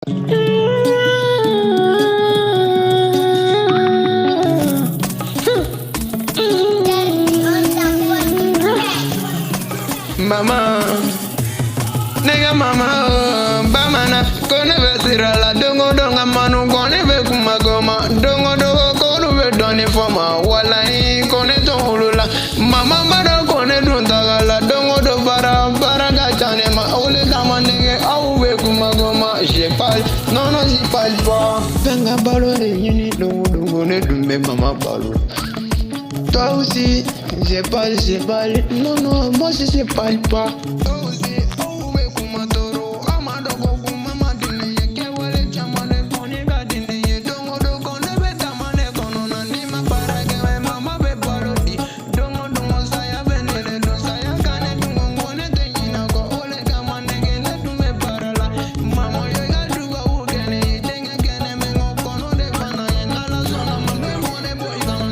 Mama, nigga mama, bamana, kone vesira la dongo donga manu kone ve kumagoma, dongo dongo kone ve doni fama, wala kone tonhulula, mama bada kone duntaga la dongo do para gachane ma, ole dama nige au ve kumagoma, je parle, non non j'y parle pas, venga balo de yini dongo ne dumbe mama balo. Toi aussi, j'ai parlé, non, non, moi je sais pas. Toi aussi, oh, mais comment toro, amado gogo, mama dine, kewale chamane, koni gadine, dongo dogo, nebe tamane, kono nani mabarage, mama be balodi, dongo dongo saya venere, do saya kane, dongo ngone te yina ko, ole kamane, gene dume parala, mama yoga duga ugene, denge gene, mengo kono de bana, yengala sona, mame mone boy kana.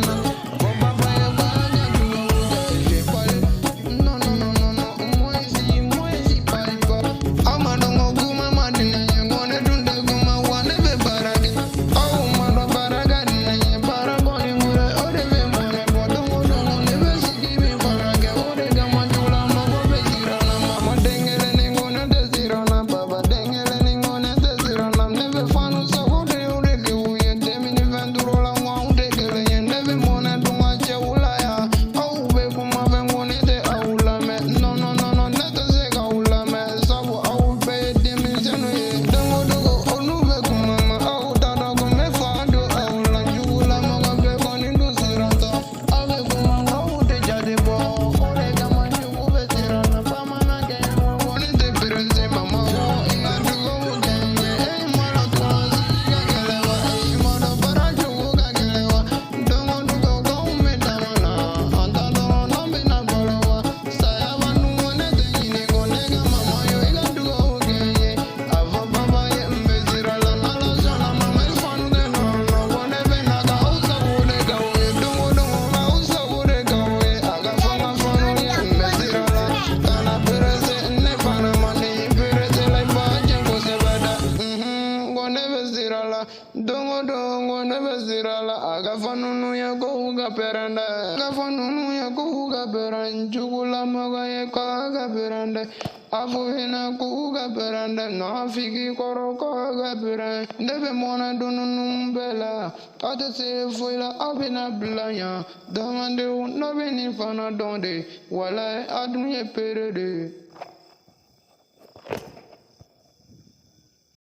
Dongo dongo nebe zirala agafanunu ya kuga peranda agafanunu ya kuga peranda jugula maga ye kaga peranda afuhina kuga peranda nafiki koro kaga peranda nebe mona dununu bela tate se fuila abina blanya damande no beni fana donde wala adunye perede.